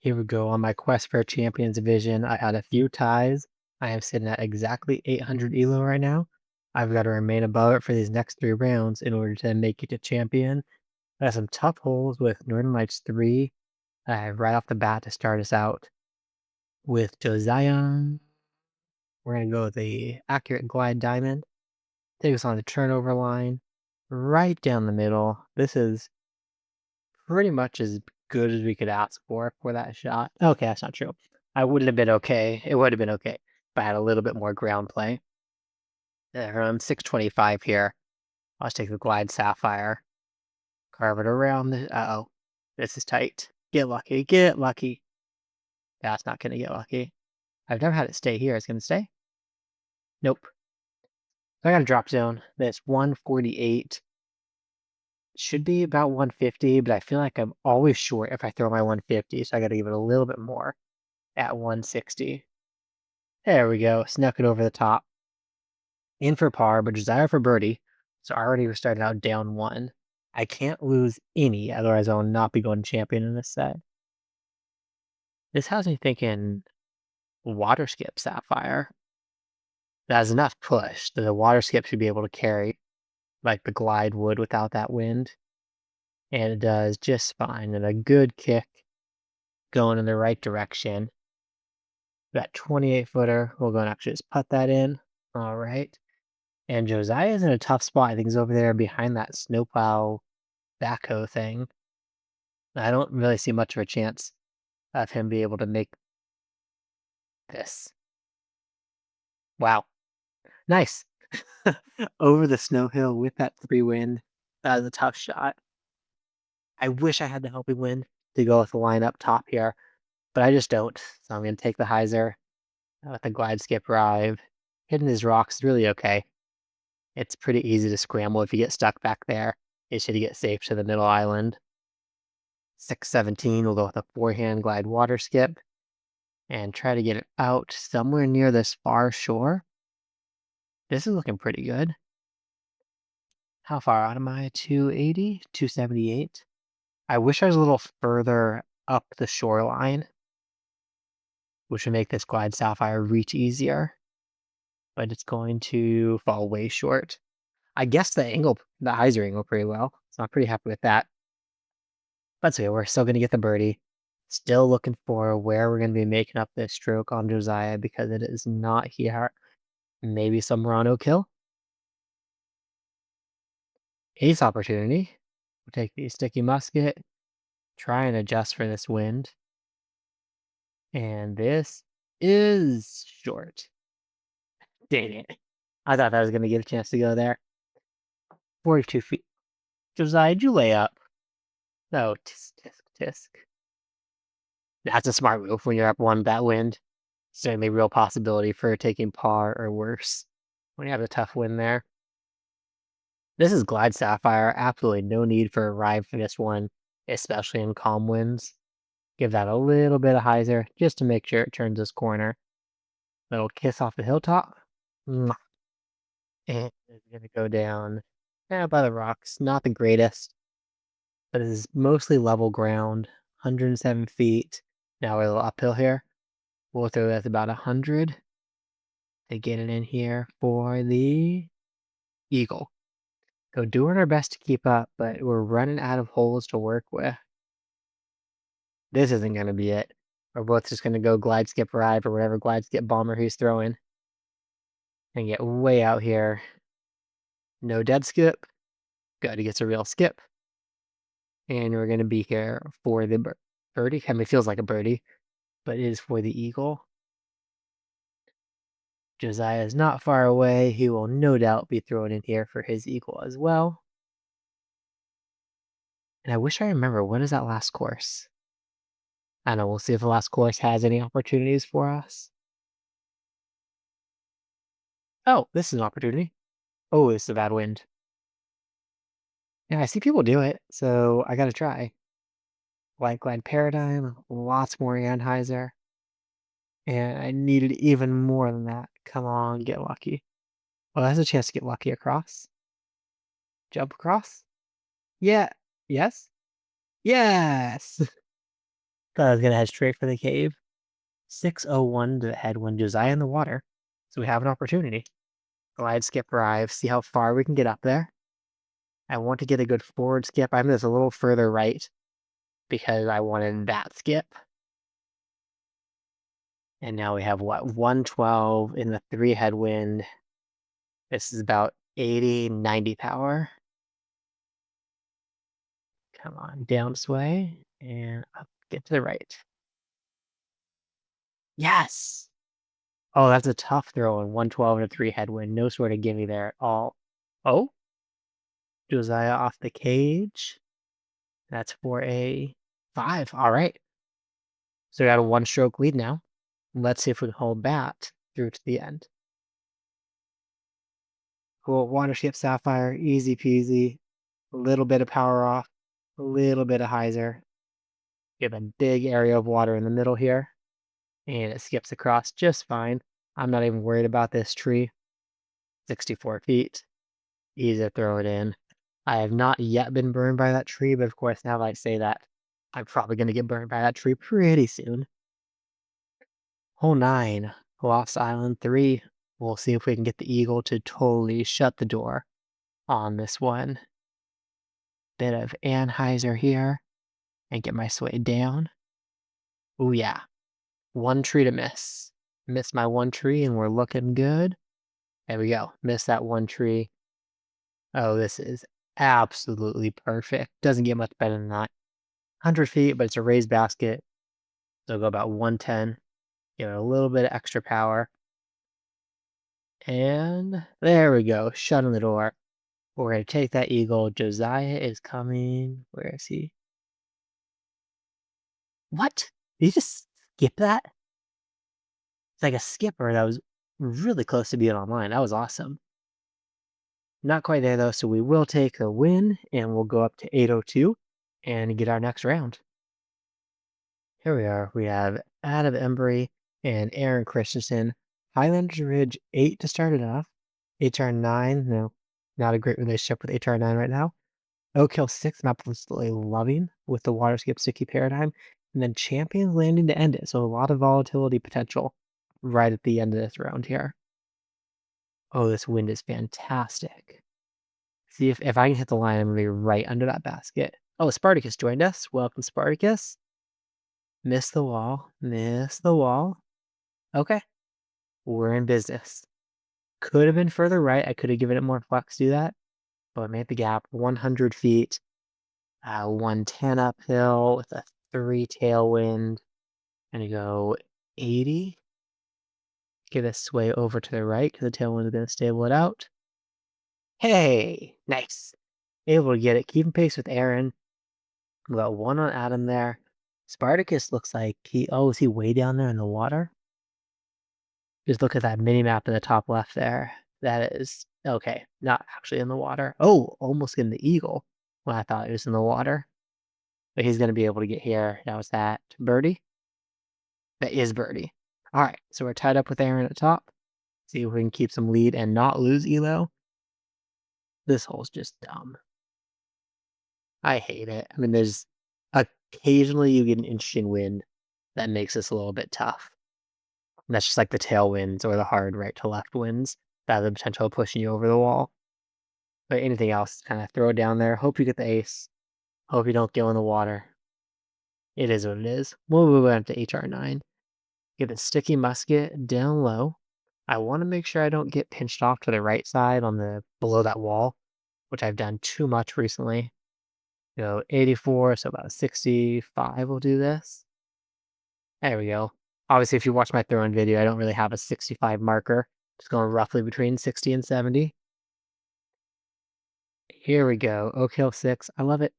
Here we go. On my quest for a champions division, I had a few ties. I am sitting at exactly 800 elo right now. I've got to remain above it for these next 3 rounds in order to make it to champion. I have some tough holes with Northern Lights 3 right off the bat to start us out. With Josiah, we're going to go with the Accurate Glide Diamond. Take us on the turnover line, right down the middle. This is pretty much as good as we could ask for that shot. Okay, that's not true. I wouldn't have been okay. It would have been okay if I had a little bit more ground play. I'm 625 here. I'll just take the Glide Sapphire. Carve it around the. Uh-oh. This is tight. Get lucky. Get lucky. That's not going to get lucky. I've never had it stay here. It's going to stay? Nope. So I got to drop zone. That's 148. Should be about 150, but I feel like I'm always short if I throw my 150, so I got to give it a little bit more at 160. There we go. Snuck it over the top. In for par, but Josiah for birdie. So already we're starting out down one. I can't lose any, otherwise I will not be going champion in this set. This has me thinking water skip Sapphire. That has enough push that the water skip should be able to carry like the glide would without that wind. And it does just fine. And a good kick going in the right direction. That 28 footer, we're going to actually just put that in. All right. And Josiah's in a tough spot. I think he's over there behind that snowplow backhoe thing. I don't really see much of a chance of him being able to make this. Wow. Nice. Over the snow hill with that 3 wind. That was a tough shot. I wish I had the helping wind to go with the line up top here, but I just don't. So I'm going to take the hyzer with the glide skip drive. Hitting these rocks is really okay. It's pretty easy to scramble if you get stuck back there. It should get safe to the middle island. 617, we'll go with a forehand glide water skip and try to get it out somewhere near this far shore. This is looking pretty good. How far out am I? 280? 278? I wish I was a little further up the shoreline, which would make this glide sapphire reach easier, but it's going to fall way short. I guess the hyzer angle pretty well, so I'm pretty happy with that. But so yeah, we're still going to get the birdie. Still looking for where we're going to be making up this stroke on Josiah because it is not here. Maybe some Murano kill. Ace opportunity. We'll take the sticky musket. Try and adjust for this wind. And this is short. Dang it. I thought that was going to get a chance to go there. 42 feet. Josiah, did you lay up? No, tisk, tisk, tisk. That's a smart move when you're up one that wind. Certainly real possibility for taking par or worse when you have a tough win there. This is Glide Sapphire. Absolutely no need for a ride for this one, especially in calm winds. Give that a little bit of hyzer just to make sure it turns this corner. Little kiss off the hilltop. Mwah. And it's going to go down by the rocks. Not the greatest, but it is mostly level ground. 107 feet. Now we're a little uphill here. We'll throw that about 100 to get it in here for the eagle. So doing our best to keep up, but we're running out of holes to work with. This isn't going to be it. We're both just going to go glide skip ride or whatever glide skip bomber he's throwing. And get way out here. No dead skip. Good, he gets a real skip. And we're going to be here for the birdie. I mean, it feels like a birdie, but it is for the eagle. Josiah is not far away. He will no doubt be thrown in here for his eagle as well. And I wish I remember, when is that last course? I don't know, we'll see if the last course has any opportunities for us. Oh, this is an opportunity. Oh, it's a bad wind. Yeah, I see people do it, so I gotta try. White Glide Paradigm, lots more Anheuser. And I needed even more than that. Come on, get lucky. Well, that's a chance to get lucky across. Jump across? Yeah. Yes? Yes! Thought I was gonna head straight for the cave. 601 to head when Josiah in the water. So we have an opportunity. Glide, skip, drive, see how far we can get up there. I want to get a good forward skip. I'm just a little further right because I wanted that skip. And now we have what, 112 in the 3 headwind. This is about 80, 90 power. Come on, down sway and up, get to the right. Yes! Oh, that's a tough throw in 112 and a 3 headwind. No sort of gimme there at all. Oh, Josiah off the cage. That's for a 5. All right. So we got a 1-stroke lead now. Let's see if we can hold that through to the end. Cool. Watership Sapphire, easy peasy. A little bit of power off, a little bit of hyzer. We have a big area of water in the middle here, and it skips across just fine. I'm not even worried about this tree. 64 feet. Easy to throw it in. I have not yet been burned by that tree, but of course, now that I say that, I'm probably going to get burned by that tree pretty soon. Hole 9, Lost Island 3. We'll see if we can get the eagle to totally shut the door on this one. Bit of anhyzer here and get my sway down. Oh yeah, 1 tree to miss. Missed my 1 tree and we're looking good. There we go. Missed that 1 tree. Oh, this is absolutely perfect. Doesn't get much better than that. 100 feet, but it's a raised basket. So go about 110. Give it a little bit of extra power. And there we go. Shutting the door. We're going to take that eagle. Josiah is coming. Where is he? What? Did you just skip that? It's like a skipper that was really close to being online. That was awesome. Not quite there though, so we will take a win and we'll go up to 802 and get our next round. Here we are. We have Adam Embry and Aaron Christensen. Highlanders Ridge 8 to start it off. HR9, no, not a great relationship with HR9 right now. Oak Hill 6, map absolutely loving with the water skip sticky paradigm. And then Champions Landing to end it. So a lot of volatility potential right at the end of this round here. Oh, this wind is fantastic. See if I can hit the line, I'm gonna be right under that basket. Oh, Spartacus joined us. Welcome, Spartacus. Miss the wall. Miss the wall. Okay. We're in business. Could have been further right. I could have given it more flex to do that. But I made the gap 100 feet. 110 uphill with a 3 tailwind. Gonna go 80. Get a sway over to the right because the tailwind is gonna stable it out. Hey, nice. Able to get it. Keeping pace with Aaron. We got 1 on Adam there. Spartacus looks like is he way down there in the water? Just look at that mini map in the top left there. That is okay, not actually in the water. Oh, almost getting the eagle when I thought it was in the water. But he's gonna be able to get here. Now is that birdie? That is birdie. Alright, so we're tied up with Aaron at the top. See if we can keep some lead and not lose Elo. This hole's just dumb. I hate it. I mean, there's occasionally you get an interesting wind that makes this a little bit tough. And that's just like the tailwinds or the hard right to left winds that have the potential of pushing you over the wall. But anything else, kind of throw it down there. Hope you get the ace. Hope you don't go in the water. It is what it is. We'll move on to HR9. Get a sticky musket down low. I want to make sure I don't get pinched off to the right side on the below that wall, which I've done too much recently. 84, so about 65 will do this. There we go. Obviously, if you watch my throw-in video, I don't really have a 65 marker. Just going roughly between 60 and 70. Here we go. Oak Hill 6. I love it.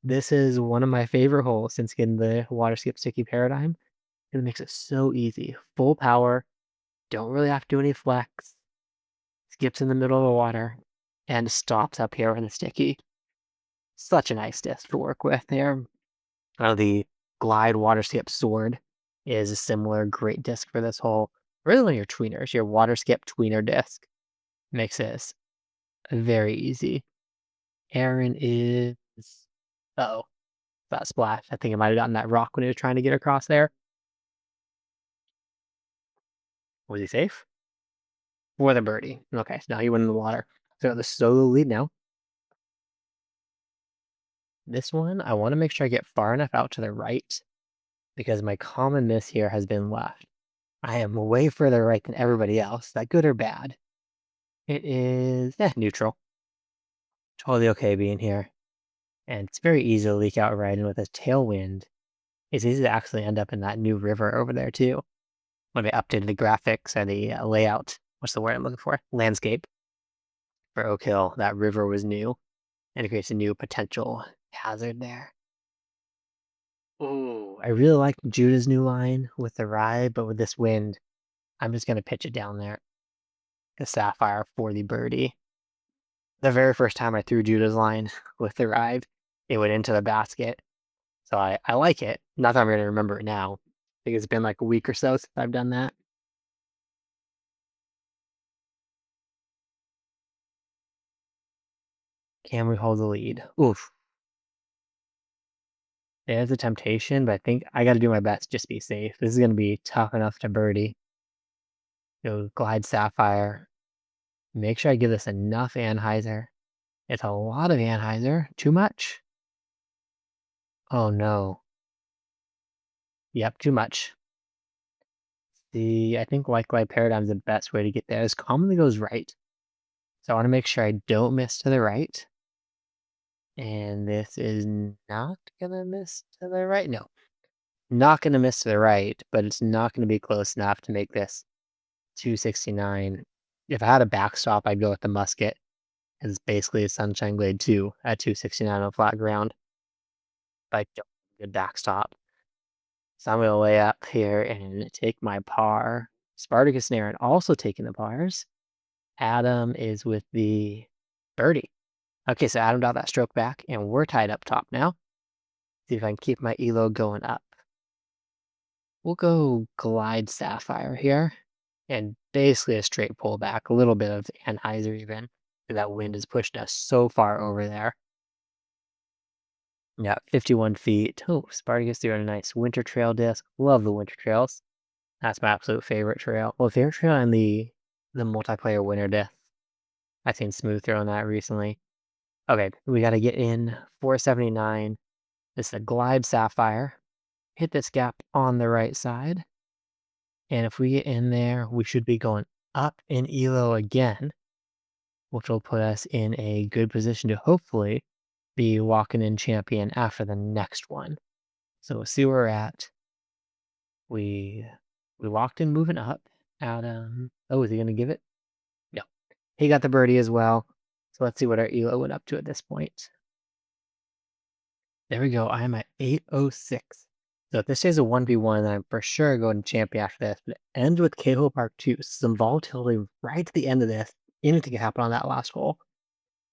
This is one of my favorite holes since getting the water skip sticky paradigm. It makes it so easy. Full power. Don't really have to do any flex. Skips in the middle of the water and stops up here in the sticky. Such a nice disc to work with there. The Glide Water Skip Sword is a similar great disc for this hole. Really one of your tweeners, your Water Skip tweener disc. Makes this very easy. Aaron is... Uh-oh. that splash. I think it might have gotten that rock when he was trying to get across there. Was he safe? For the birdie. Okay, so now he went in the water. So the solo lead now. This one, I want to make sure I get far enough out to the right because my common miss here has been left. I am way further right than everybody else. Is that good or bad? It is neutral. Totally okay being here. And it's very easy to leak out right. And with a tailwind, it's easy to actually end up in that new river over there too. When they updated the graphics or the layout, what's the word I'm looking for? Landscape for Oak Hill. That river was new and it creates a new potential hazard there. Ooh, I really like Judah's new line with the ride, but with this wind, I'm just gonna pitch it down there. The sapphire for the birdie. The very first time I threw Judah's line with the ride, it went into the basket. So I like it. Not that I'm gonna remember it now. I think it's been like a week or so since I've done that. Can we hold the lead? Oof. There's a temptation, but I think I gotta do my best, just be safe. This is gonna be tough enough to birdie. Go glide sapphire. Make sure I give this enough Anheuser. It's a lot of Anheuser. Too much? Oh no. Yep, too much. I think White Glide Paradigm is the best way to get there. This commonly goes right. So I want to make sure I don't miss to the right. And this is not gonna miss to the right. No, not gonna miss to the right, but it's not gonna be close enough to make this 269. If I had a backstop, I'd go with the Musket. It's basically a Sunshine Glade 2 at 269 on flat ground. But I don't have a good backstop. So I'm gonna lay up here and take my par. Spartacus and Aaron also taking the pars. Adam is with the birdie. Okay, so Adam got that stroke back, and we're tied up top now. See if I can keep my elo going up. We'll go glide sapphire here, and basically a straight pullback, a little bit of Anheuser even. That wind has pushed us so far over there. Yeah, 51 feet. Oh, Spartacus doing a nice winter trail disc. Love the winter trails. That's my absolute favorite trail. Well, favorite trail and the multiplayer winter disc. I've seen Smooth throwing that recently. Okay, we got to get in 479. This is a glide sapphire. Hit this gap on the right side. And if we get in there, we should be going up in elo again, which will put us in a good position to hopefully be walking in champion after the next one. So we'll see where we're at. We walked in moving up. Adam. Oh, is he gonna give it? No. He got the birdie as well. So let's see what our elo went up to at this point. There we go. I am at 806. So if this stays a 1v1, then I'm for sure going to champion after this. But it ends with Cahill Park 2. Some volatility right at the end of this. Anything can happen on that last hole.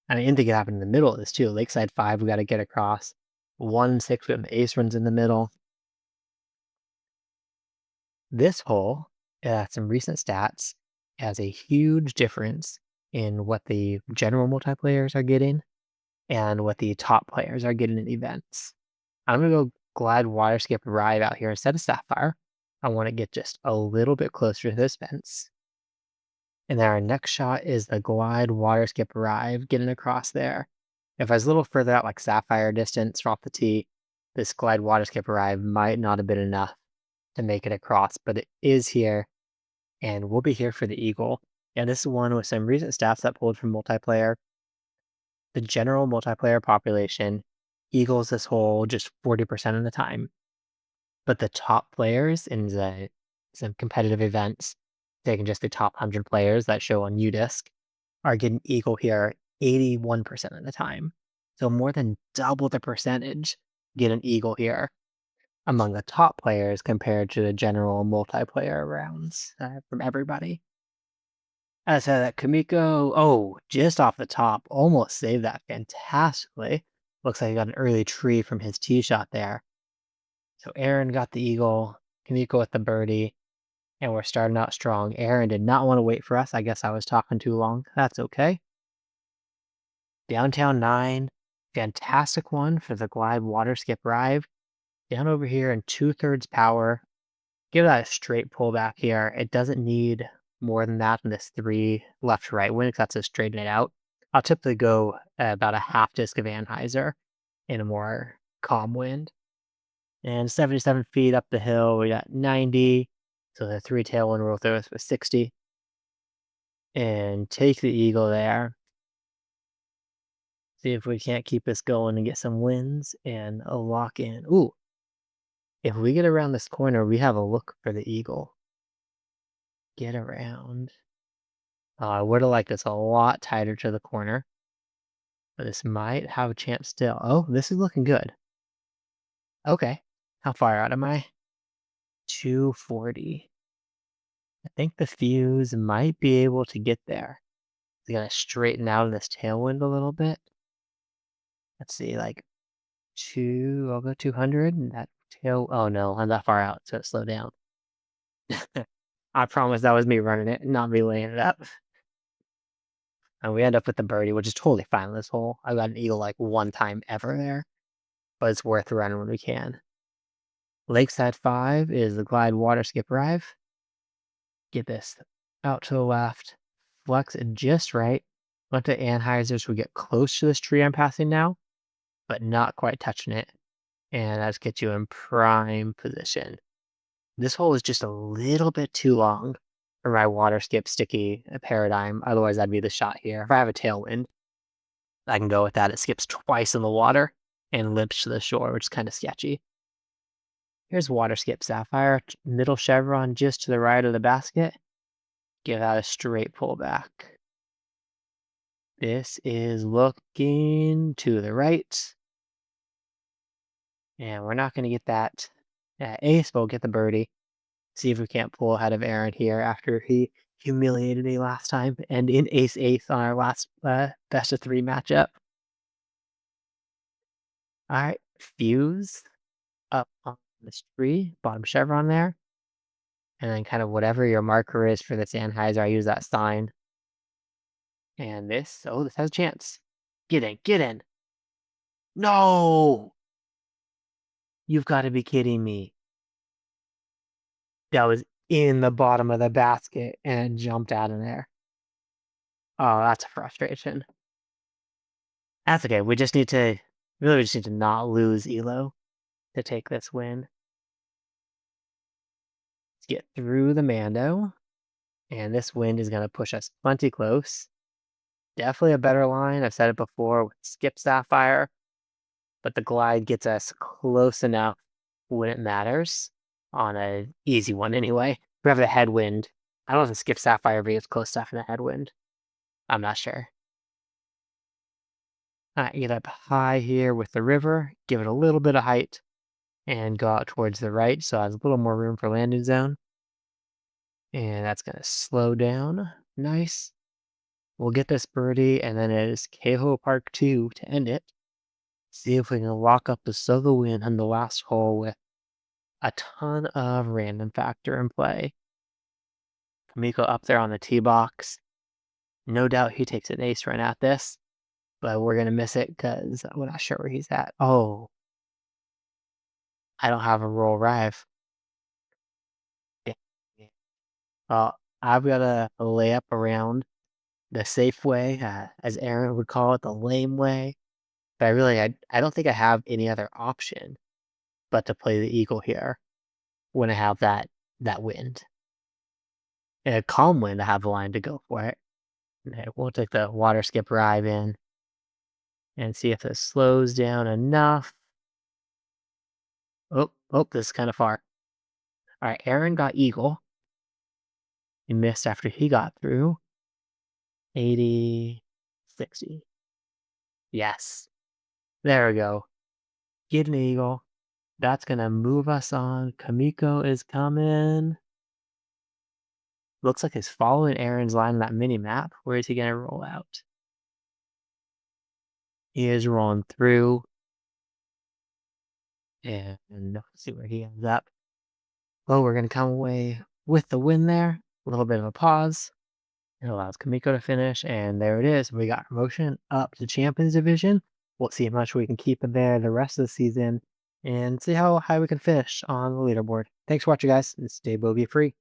I mean, anything can happen in the middle of this too. Lakeside 5, we got to get across. 1-6, we have the ace runs in the middle. This hole, some recent stats, has a huge difference in what the general multiplayers are getting and what the top players are getting in events. I'm gonna go glide water skip ride out here instead of sapphire. I want to get just a little bit closer to this fence. And then our next shot is the glide water skip ride, getting across there. If I was a little further out, like sapphire distance off the tee, this glide water skip ride might not have been enough to make it across, but it is here, and we'll be here for the eagle. And this is one with some recent stats that pulled from multiplayer. The general multiplayer population eagles this hole just 40% of the time. But the top players in some competitive events, taking just the top 100 players that show on UDisc, are getting eagle here 81% of the time. So more than double the percentage get an eagle here among the top players compared to the general multiplayer rounds from everybody. I said that Kamiko, oh, just off the top, almost saved that fantastically. Looks like he got an early tree from his tee shot there. So Aaron got the eagle, Kamiko with the birdie, and we're starting out strong. Aaron did not want to wait for us. I guess I was talking too long. That's okay. Downtown 9, Fantastic one for the Glide Water Skip Rive. Down over here in 2/3 power. Give that a straight pullback here. It doesn't need more than that in this 3 left to right wind because that's to straighten it out. I'll typically go about a half disc of Anheuser in a more calm wind. And 77 feet up the hill, we got 90. So the 3 tailwind roll through us with 60. And take the eagle there. See if we can't keep this going and get some wins and a lock in. Ooh, if we get around this corner, we have a look for the eagle. Get around. I would have liked this a lot tighter to the corner, but this might have a chance still. Oh, this is looking good. Okay. How far out am I? 240. I think the fuse might be able to get there. It's gonna straighten out in this tailwind a little bit. Let's see, like I'll go 200 and that oh no, I'm that far out, so slow down. I promise that was me running it, not me laying it up. And we end up with the birdie, which is totally fine in this hole. I got an eagle like one time ever there, but it's worth running when we can. Lakeside 5 is the Glide Water Skip Rive. Get this out to the left, flex it just right. Let the anhyzers we get close to this tree I'm passing now, but not quite touching it. And that gets you in prime position. This hole is just a little bit too long for my water skip sticky paradigm. Otherwise, that'd be the shot here. If I have a tailwind, I can go with that. It skips twice in the water and limps to the shore, which is kind of sketchy. Here's water skip sapphire, middle chevron just to the right of the basket. Give that a straight pullback. This is looking to the right. And we're not going to get that ace, but we'll get the birdie. See if we can't pull ahead of Aaron here after he humiliated me last time and in ace-8 on our last best of 3 matchup. All right, fuse up on this tree, bottom chevron there. And then kind of whatever your marker is for this Anheuser, I use that sign. And this, oh, this has a chance. Get in, get in. No! You've got to be kidding me. That was in the bottom of the basket and it jumped out of there. Oh, that's a frustration. That's okay. We just need to not lose Elo to take this win. Let's get through the Mando. And this wind is gonna push us plenty close. Definitely a better line. I've said it before with Skip Sapphire, but the glide gets us close enough when it matters on a easy one anyway. We have the headwind. I don't know if the Skip Sapphire ever gets close enough in the headwind. I'm not sure. Get up high here with the river, give it a little bit of height, and go out towards the right so it has a little more room for landing zone. And that's going to slow down. Nice. We'll get this birdie, and then it is Keho Park 2 to end it. See if we can lock up the solo win on the last hole with a ton of random factor in play. Kamiko up there on the tee box. No doubt he takes an ace run at this, but we're going to miss it because we're not sure where he's at. Oh, I don't have a roll rive. Well, I've got a layup around the safe way, as Aaron would call it, the lame way. But I don't think I have any other option but to play the eagle here when I have that wind. And a calm wind, I have the line to go for it. Okay, we'll take the water skip rive in and see if this slows down enough. Oh, this is kind of far. All right, Aaron got eagle. He missed after he got through. 80, 60. Yes. There we go. Get an eagle. That's gonna move us on. Kamiko is coming. Looks like he's following Aaron's line on that mini map. Where is he gonna roll out? He is rolling through. And let's see where he ends up. Oh, we're gonna come away with the win there. A little bit of a pause. It allows Kamiko to finish, and there it is. We got promotion up to Champions Division. We'll see how much we can keep in there the rest of the season and see how high we can finish on the leaderboard. Thanks for watching, guys, and stay bogey free.